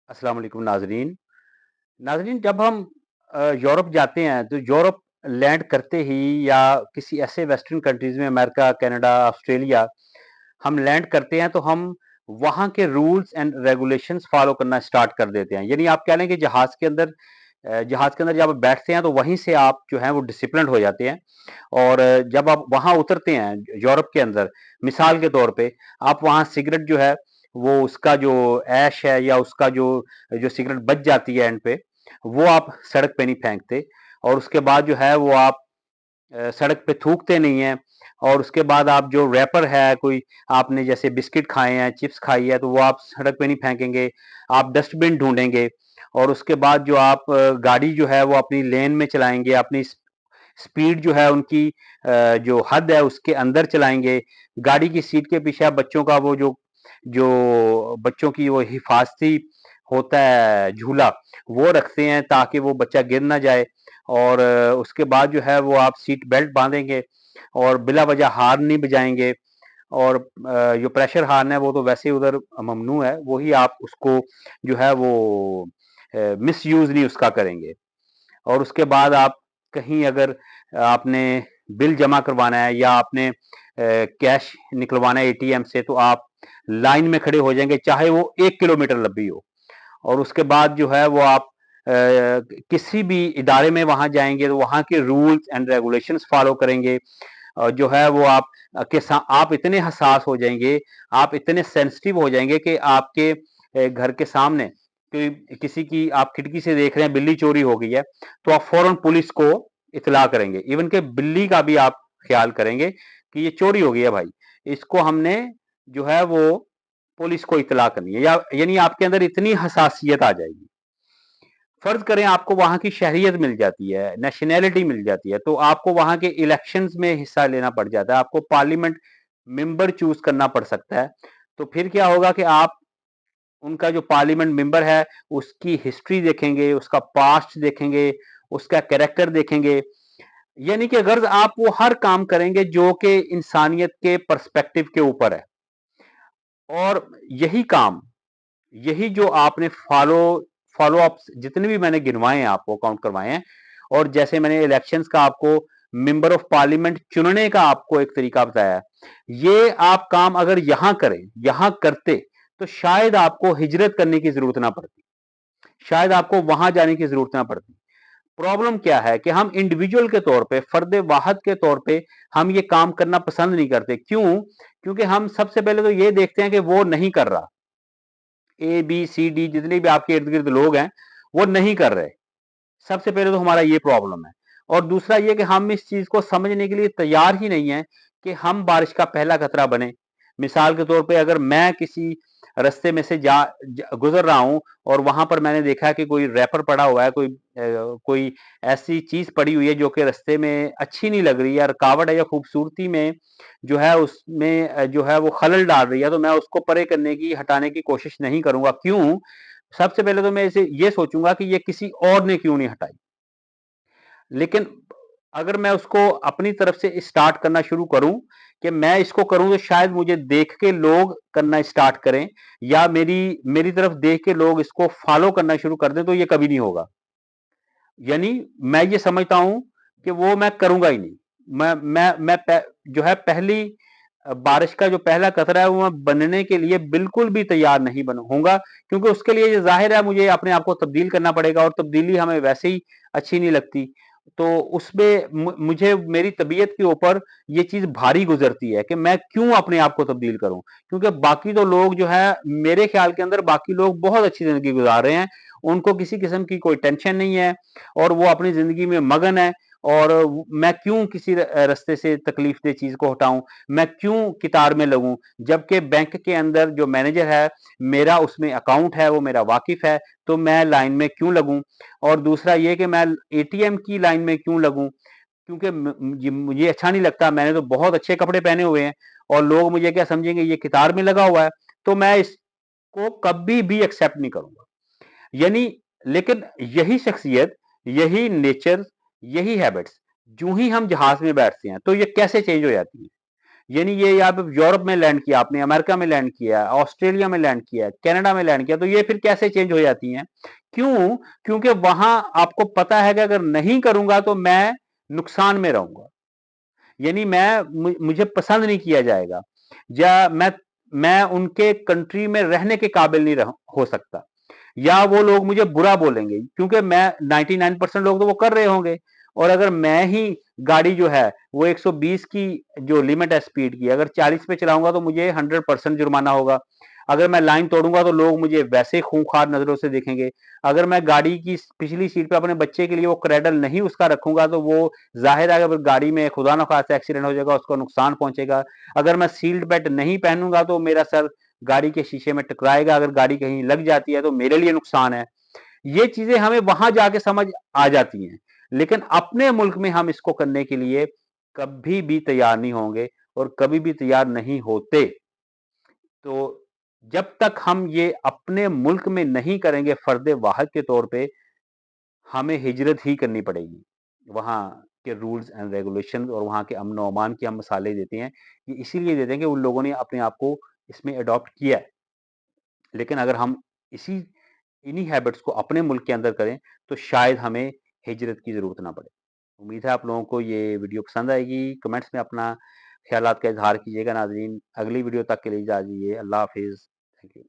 अस्सलाम वालेकुम नाज़रीन। नाज़रीन जब हम यूरोप जाते हैं तो यूरोप लैंड करते ही या किसी ऐसे वेस्टर्न कंट्रीज़ में अमेरिका, कनाडा, ऑस्ट्रेलिया हम लैंड करते हैं तो हम वहाँ के रूल्स एंड रेगुलेशंस फ़ॉलो करना स्टार्ट कर देते हैं। यानी आप कह लें कि जहाज़ के अंदर जब आप बैठते हैं तो वहीं से आप जो हैं वो डिसिप्लिन्ड हो जाते हैं और जब आप वहाँ उतरते हैं यूरोप के अंदर, मिसाल के तौर पे आप वहाँ सिगरेट जो है वो उसका जो ऐश है या उसका जो जो सिगरेट बच जाती है एंड पे, वो आप सड़क पे नहीं फेंकते और उसके बाद जो है वो आप सड़क पे थूकते नहीं हैं और उसके बाद आप जो रैपर है कोई आपने जैसे बिस्किट खाए हैं, चिप्स खाई है तो वो आप सड़क पे नहीं फेंकेंगे, आप डस्टबिन ढूँढेंगे और उसके बाद जो आप गाड़ी जो है वो अपनी लेन में चलाएँगे, अपनी स्पीड जो है उनकी जो हद है उसके अंदर चलाएँगे। गाड़ी की सीट के पीछे आप बच्चों का वो जो जो बच्चों की वो हिफाज़ती होता है झूला, वो रखते हैं ताकि वो बच्चा गिर ना जाए और उसके बाद जो है वो आप सीट बेल्ट बाँधेंगे और बिला वजह हॉर्न नहीं बजाएँगे और जो प्रेशर हॉर्न है वो तो वैसे ही उधर ममनू है, वही आप उसको जो है वो मिसयूज़ नहीं उसका करेंगे। और उसके बाद आप कहीं अगर आपने बिल जमा करवाना है या आपने कैश निकलवाना है एटीएम से तो आप लाइन में खड़े हो जाएंगे चाहे वो 1 किलोमीटर लंबी हो और उसके बाद जो है वो आप किसी भी इदारे में वहां जाएंगे तो वहां के रूल्स एंड रेगुलेशंस फॉलो करेंगे जो है वो आप इतने हसास हो जाएंगे, आप इतने सेंसिटिव हो जाएंगे कि आपके घर के सामने कोई किसी की आप खिड़की से देख रहे हैं बिल्ली चोरी हो गई है, तो आप फौरन पुलिस को इत्तला करेंगे। इवन के बिल्ली का भी आप ख्याल करेंगे कि ये चोरी हो गई है भाई, इसको हमने जो है वो पुलिस को इत्तला करनी है या यानी आपके अंदर इतनी हसासियत आ जाएगी। फर्ज करें आपको वहां की शहरियत मिल जाती है, नेशनैलिटी मिल जाती है, तो आपको वहां के इलेक्शंस में हिस्सा लेना पड़ जाता है, आपको पार्लियामेंट मेंबर चूज करना पड़ सकता है। तो फिर क्या होगा कि आप उनका जो पार्लियामेंट मेंबर है उसकी हिस्ट्री देखेंगे, उसका पास्ट देखेंगे, उसका कैरेक्टर देखेंगे। यानी कि अगर आप वो हर काम करेंगे जो कि इंसानियत के पर्सपेक्टिव के ऊपर है और यही काम, यही जो आपने फॉलो अप्स जितने भी मैंने गिनवाए हैं आपको काउंट करवाए हैं और जैसे मैंने इलेक्शंस का आपको मेंबर ऑफ पार्लियामेंट चुनने का आपको एक तरीका बताया है, ये आप काम अगर यहां करें, यहां करते तो शायद आपको हिजरत करने की जरूरत ना पड़ती, शायद आपको वहां जाने की जरूरत ना पड़ती। प्रॉब्लम क्या है कि हम इंडिविजुअल के तौर पे, फर्द वाहद के तौर पे हम ये काम करना पसंद नहीं करते। क्यों? क्योंकि हम सबसे पहले तो ये देखते हैं कि वो नहीं कर रहा, ए बी सी डी जितने भी आपके इर्द गिर्द लोग हैं वो नहीं कर रहे। सबसे पहले तो हमारा ये प्रॉब्लम है और दूसरा ये कि हम इस चीज को समझने के लिए तैयार ही नहीं है कि हम बारिश का पहला खतरा बने। मिसाल के तौर पे अगर मैं किसी रास्ते में से गुजर रहा हूं और वहां पर मैंने देखा कि कोई रैपर पड़ा हुआ है, कोई ऐसी चीज पड़ी हुई है जो कि रास्ते में अच्छी नहीं लग रही है, रुकावट है या खूबसूरती में जो है उसमें जो है वो खलल डाल रही है, तो मैं उसको परे करने की, हटाने की कोशिश नहीं करूंगा। क्यों? सबसे पहले तो मैं इसे ये सोचूंगा कि ये किसी और ने क्यों नहीं हटाई। लेकिन अगर मैं उसको अपनी तरफ से स्टार्ट करना शुरू करूं कि मैं इसको करूं तो शायद मुझे देख के लोग करना स्टार्ट करें या मेरी मेरी तरफ देख के लोग इसको फॉलो करना शुरू कर दें, तो ये कभी नहीं होगा। यानी मैं ये समझता हूं कि वो मैं करूंगा ही नहीं। जो है पहली बारिश का जो पहला कतरा है वो मैं बनने के लिए बिल्कुल भी तैयार नहीं बनूंगा, क्योंकि उसके लिए ये जाहिर है मुझे अपने आप को तब्दील करना पड़ेगा और तब्दीली हमें वैसे ही अच्छी नहीं लगती। तो उसमें मुझे मेरी तबीयत के ऊपर ये चीज भारी गुजरती है कि मैं क्यों अपने आप को तब्दील करूं, क्योंकि बाकी तो लोग जो है मेरे ख्याल के अंदर बाकी लोग बहुत अच्छी जिंदगी गुजार रहे हैं, उनको किसी किस्म की कोई टेंशन नहीं है और वो अपनी जिंदगी में मगन है। और मैं क्यों किसी रास्ते से तकलीफ दे चीज को हटाऊं, मैं क्यों कितार में लगूं, जबकि बैंक के अंदर जो मैनेजर है मेरा उसमें अकाउंट है, वो मेरा वाकिफ है, तो मैं लाइन में क्यों लगूं। और दूसरा ये कि मैं एटीएम की लाइन में क्यों लगूं, क्योंकि मुझे अच्छा नहीं लगता, मैंने तो बहुत अच्छे कपड़े पहने हुए हैं और लोग मुझे क्या समझेंगे, ये कितार में लगा हुआ है, तो मैं इसको कभी भी एक्सेप्ट नहीं करूंगा। यानी लेकिन यही शख्सियत, यही नेचर, यही हैबिट्स जो ही हम जहाज में बैठते हैं तो ये कैसे चेंज हो जाती है। यानी ये आप यूरोप में लैंड किया, आपने अमेरिका में लैंड किया, ऑस्ट्रेलिया में लैंड किया, कनाडा में लैंड किया, तो ये फिर कैसे चेंज हो जाती हैं? क्यों? क्योंकि वहां आपको पता है कि अगर नहीं करूंगा तो मैं नुकसान में रहूंगा, यानी मुझे पसंद नहीं किया जाएगा, या मैं उनके कंट्री में रहने के काबिल नहीं हो सकता, या वो लोग मुझे बुरा बोलेंगे, क्योंकि मैं 99% लोग तो वो कर रहे होंगे, और अगर मैं ही गाड़ी जो है वो 120 की जो लिमिट है स्पीड की, अगर 40 पे चलाऊंगा तो मुझे 100% जुर्माना होगा। अगर मैं लाइन तोड़ूंगा तो लोग मुझे वैसे ही खूंखार नजरों से देखेंगे। अगर मैं गाड़ी की पिछली सीट पे अपने बच्चे के लिए वो क्रेडल नहीं उसका रखूंगा तो वो जाहिर है, अगर गाड़ी में खुदा न खास्ता एक्सीडेंट हो जाएगा, उसको नुकसान पहुंचेगा। अगर मैं सीट बेल्ट नहीं पहनूंगा तो मेरा सर गाड़ी के शीशे में टकराएगा, अगर गाड़ी कहीं लग जाती है तो मेरे लिए नुकसान है। ये चीजें हमें वहां जाके समझ आ जाती हैं, लेकिन अपने मुल्क में हम इसको करने के लिए कभी भी तैयार नहीं होंगे और कभी भी तैयार नहीं होते। तो जब तक हम ये अपने मुल्क में नहीं करेंगे फर्द वाहिद के तौर पे, हमें हिजरत ही करनी पड़ेगी। वहाँ के रूल्स एंड रेगुलेशन और वहाँ के अमन और अमान के हम मसाले देते हैं, ये इसीलिए देते हैं कि उन लोगों ने अपने आप को इसमें अडॉप्ट किया है। लेकिन अगर हम इसी इन्हीं हैबिट्स को अपने मुल्क के अंदर करें तो शायद हमें हिजरत की ज़रूरत ना पड़े। उम्मीद है आप लोगों को ये वीडियो पसंद आएगी। कमेंट्स में अपना ख़यालात का इज़हार कीजिएगा नाज़रीन। अगली वीडियो तक के लिए इजाज़त दीजिए। अल्लाह हाफ़िज़। Thank you.